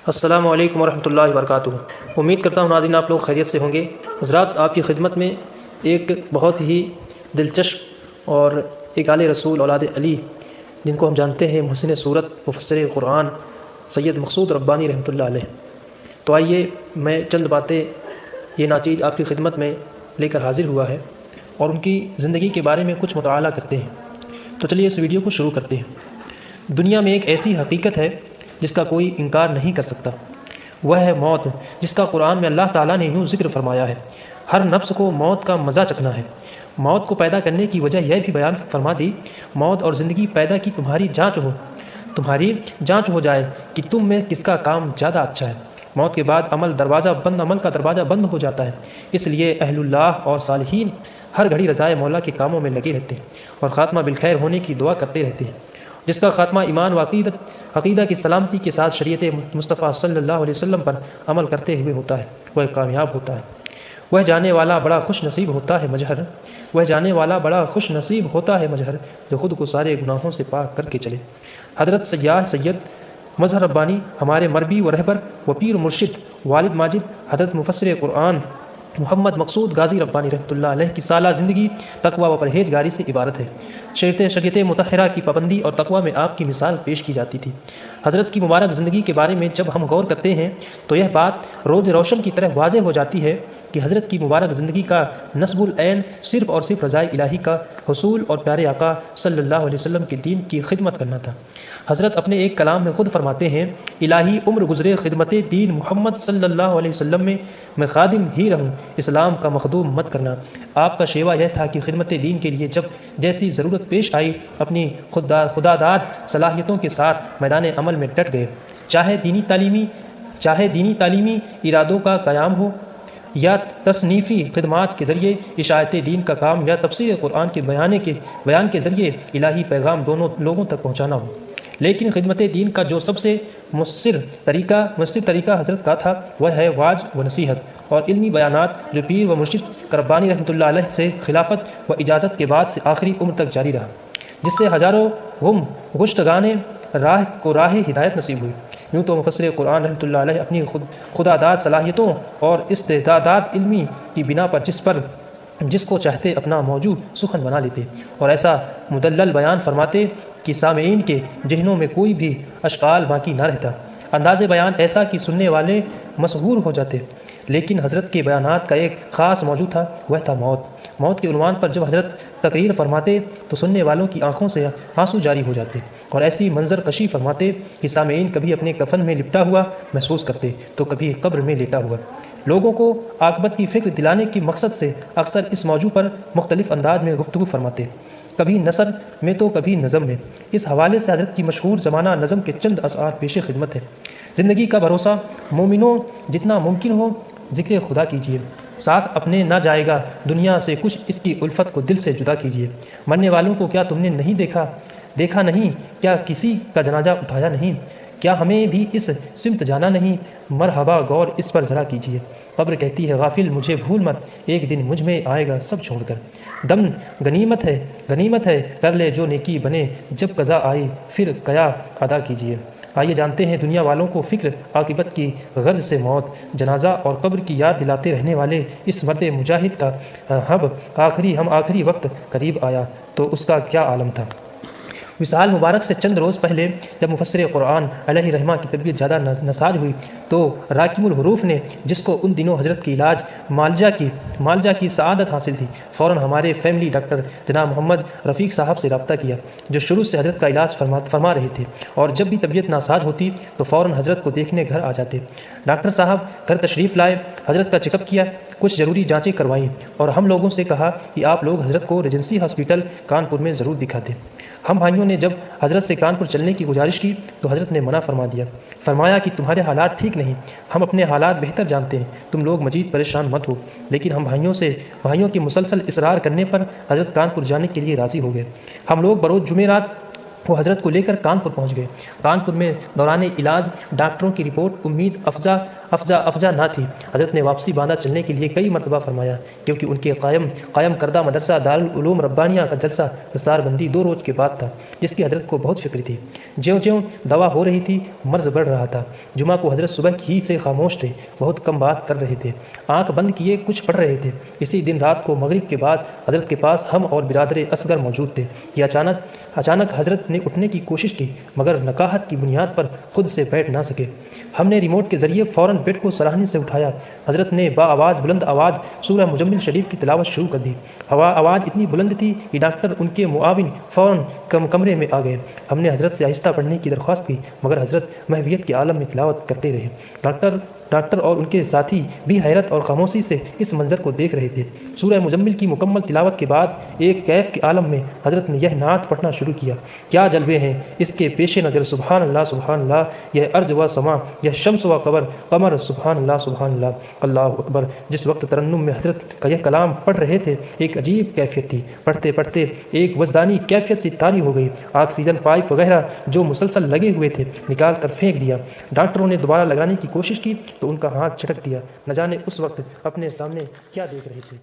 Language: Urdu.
السلام علیکم ورحمۃ اللہ وبرکاتہ۔ امید کرتا ہوں ناظرین آپ لوگ خیریت سے ہوں گے۔ حضرات آپ کی خدمت میں ایک بہت ہی دلچسپ اور ایک اعلی رسول اولاد علی جن کو ہم جانتے ہیں محسن صورت مفسر قرآن سید مقصود ربانی رحمۃ اللہ علیہ، تو آئیے میں چند باتیں یہ ناچیز آپ کی خدمت میں لے کر حاضر ہوا ہے اور ان کی زندگی کے بارے میں کچھ مطالعہ کرتے ہیں۔ تو چلیے اس ویڈیو کو شروع کرتے ہیں۔ دنیا میں ایک ایسی حقیقت ہے جس کا کوئی انکار نہیں کر سکتا، وہ ہے موت، جس کا قرآن میں اللہ تعالیٰ نے یوں ذکر فرمایا ہے۔ ہر نفس کو موت کا مزہ چکھنا ہے۔ موت کو پیدا کرنے کی وجہ یہ بھی بیان فرما دی، موت اور زندگی پیدا کی تمہاری جانچ ہو جائے کہ تم میں کس کا کام زیادہ اچھا ہے۔ موت کے بعد عمل کا دروازہ بند ہو جاتا ہے، اس لیے اہل اللہ اور صالحین ہر گھڑی رضائے مولا کے کاموں میں لگے رہتے ہیں اور خاتمہ بالخیر ہونے کی دعا کرتے رہتے ہیں۔ جس کا خاتمہ ایمان و عقیدہ کی سلامتی کے ساتھ شریعت مصطفیٰ صلی اللہ علیہ وسلم پر عمل کرتے ہوئے ہوتا ہے، وہ کامیاب ہوتا ہے۔ وہ جانے والا بڑا خوش نصیب ہوتا ہے مجہر، جو خود کو سارے گناہوں سے پاک کر کے چلے۔ حضرت سید مظہر ربانی ہمارے مربی و رہبر و پیر مرشد والد ماجد حضرت مفسر قرآن محمد مقصود غازی ربانی رحمۃ اللہ علیہ کی سالہ زندگی تقوی و پرہیزگاری سے عبارت ہے۔ شریعت مطہرہ کی پابندی اور تقوی میں آپ کی مثال پیش کی جاتی تھی۔ حضرت کی مبارک زندگی کے بارے میں جب ہم غور کرتے ہیں تو یہ بات روز روشن کی طرح واضح ہو جاتی ہے کہ حضرت کی مبارک زندگی کا نصب العین صرف اور صرف رضائے الہی کا حصول اور پیارے آقا صلی اللہ علیہ وسلم کے دین کی خدمت کرنا تھا۔ حضرت اپنے ایک کلام میں خود فرماتے ہیں، الہی عمر گزرے خدمت دین محمد صلی اللہ علیہ وسلم میں خادم ہی رہوں، اسلام کا مخدوم مت کرنا۔ آپ کا شیوا یہ تھا کہ خدمت دین کے لیے جب جیسی ضرورت پیش آئی اپنی خداداد صلاحیتوں کے ساتھ میدان عمل میں ڈٹ گئے، چاہے دینی تعلیمی ارادوں کا قیام ہو یا تصنیفی خدمات کے ذریعے اشاعت دین کا کام یا تفسیر قرآن کے بیان کے ذریعے الہی پیغام دونوں لوگوں تک پہنچانا ہو۔ لیکن خدمت دین کا جو سب سے مؤثر طریقہ حضرت کا تھا وہ ہے واعظ و نصیحت اور علمی بیانات، جو پیر و مرشد کربانی رحمۃ اللہ علیہ سے خلافت و اجازت کے بعد سے آخری عمر تک جاری رہا، جس سے ہزاروں گشتگان راہ ہدایت نصیب ہوئی۔ یوں تو مفسر قرآن رحمۃ اللہ علیہ اپنی خداداد صلاحیتوں اور استعدادات علمی کی بنا پر جس کو چاہتے اپنا موضوع سخن بنا لیتے اور ایسا مدلل بیان فرماتے کہ سامعین کے ذہنوں میں کوئی بھی اشکال باقی نہ رہتا، انداز بیان ایسا کہ سننے والے مسحور ہو جاتے۔ لیکن حضرت کے بیانات کا ایک خاص موضوع تھا، وہ تھا موت کے عنوان پر جب حضرت تقریر فرماتے تو سننے والوں کی آنکھوں سے آنسو جاری ہو جاتے اور ایسی منظر کشی فرماتے کہ سامعین کبھی اپنے کفن میں لپٹا ہوا محسوس کرتے تو کبھی قبر میں لیٹا ہوا۔ لوگوں کو عاقبت کی فکر دلانے کے مقصد سے اکثر اس موضوع پر مختلف انداز میں گفتگو فرماتے، کبھی نثر میں تو کبھی نظم میں۔ اس حوالے سے حضرت کی مشہور زمانہ نظم کے چند اشعار پیش خدمت ہے۔ زندگی کا بھروسہ مومنوں جتنا ممکن ہو ذکر خدا کیجیے، ساتھ اپنے نہ جائے گا دنیا سے کچھ، اس کی الفت کو دل سے جدا کیجیے۔ مرنے والوں کو کیا تم نے نہیں دیکھا نہیں؟ کیا کسی کا جنازہ اٹھایا نہیں؟ کیا ہمیں بھی اس سمت جانا نہیں؟ مرحبا غور اس پر ذرا کیجیے۔ قبر کہتی ہے غافل مجھے بھول مت، ایک دن مجھ میں آئے گا سب چھوڑ کر۔ دم غنیمت ہے کر لے جو نیکی بنے، جب قضا آئی پھر قیا ادا کیجیے۔ آئیے جانتے ہیں دنیا والوں کو فکر عاقبت کی غرض سے موت، جنازہ اور قبر کی یاد دلاتے رہنے والے اس مرد مجاہد کا آخری وقت قریب آیا تو اس کا کیا عالم تھا۔ وصال مبارک سے چند روز پہلے جب مفسر قرآن علیہ رحمہ کی طبیعت زیادہ نساج ہوئی تو راکم الحروف نے، جس کو ان دنوں حضرت کی علاج مالجا کی سعادت حاصل تھی، فوراً ہمارے فیملی ڈاکٹر جناب محمد رفیق صاحب سے رابطہ کیا، جو شروع سے حضرت کا علاج فرما رہے تھے اور جب بھی طبیعت ناساز ہوتی تو فوراً حضرت کو دیکھنے گھر آ جاتے۔ ڈاکٹر صاحب گھر تشریف لائے، حضرت کا چیک اپ کیا، کچھ ضروری جانچیں کروائیں اور ہم لوگوں سے کہا کہ آپ لوگ حضرت کو ریجنسی ہاسپٹل کانپور میں ضرور دکھاتے۔ ہم بھائیوں نے جب حضرت سے کانپور چلنے کی گزارش کی تو حضرت نے منع فرما دیا، فرمایا کہ تمہارے حالات ٹھیک نہیں، ہم اپنے حالات بہتر جانتے ہیں، تم لوگ مزید پریشان مت ہو۔ لیکن ہم بھائیوں کے مسلسل اصرار کرنے پر حضرت کانپور جانے کے لیے راضی ہو گئے۔ ہم لوگ بروز جمعرات وہ حضرت کو لے کر کانپور پہنچ گئے۔ کانپور میں دوران علاج ڈاکٹروں کی رپورٹ امید افزا افزا نہ تھی۔ حضرت نے واپسی باندھا چلنے کے لیے کئی مرتبہ فرمایا، کیونکہ ان کے قائم کردہ مدرسہ دارالعلوم ربانیہ کا جلسہ دستار بندی 2 روز کے بعد تھا، جس کی حضرت کو بہت فکر تھی۔ جیوں دوا ہو رہی تھی، مرض بڑھ رہا تھا۔ جمعہ کو حضرت صبح ہی سے خاموش تھے، بہت کم بات کر رہے تھے، آنکھ بند کیے کچھ پڑھ رہے تھے۔ اسی دن رات کو مغرب کے بعد حضرت کے پاس ہم اور برادر اصغر موجود تھے کہ اچانک حضرت نے اٹھنے کی کوشش کی، مگر نکاہت کی بنیاد پر خود سے بیٹھ نہ سکے۔ ہم نے ریموٹ کے ذریعے فوراً بیڈ کو سراہنے سے اٹھایا۔ حضرت نے بلند آواز سورہ مزمل شریف کی تلاوت شروع کر دی۔ آواز اتنی بلند تھی کہ ڈاکٹر ان کے معاون فوراً کمرے میں آ گئے۔ ہم نے حضرت سے آہستہ پڑھنے کی درخواست کی، مگر حضرت محویت کے عالم میں تلاوت کرتے رہے۔ ڈاکٹر اور ان کے ساتھی بھی حیرت اور خاموشی سے اس منظر کو دیکھ رہے تھے۔ سورہ مزمل کی مکمل تلاوت کے بعد ایک کیف کے عالم میں حضرت نے یہ نعت پڑھنا شروع کیا: کیا جلوے ہیں اس کے پیش نظر، سبحان اللہ سبحان اللہ، یہ ارض و سما، یہ شمس و قمر، سبحان اللہ سبحان اللہ، اللہ اکبر۔ جس وقت ترنم میں حضرت کا یہ کلام پڑھ رہے تھے، ایک عجیب کیفیت تھی۔ پڑھتے پڑھتے ایک وجدانی کیفیت سے طاری ہو گئی۔ آکسیجن پائپ وغیرہ جو مسلسل لگے ہوئے تھے نکال کر پھینک دیا۔ ڈاکٹروں نے دوبارہ لگانے کی کوشش کی تو ان کا ہاتھ جھٹک دیا۔ نہ جانے اس وقت اپنے سامنے کیا دیکھ رہے تھے۔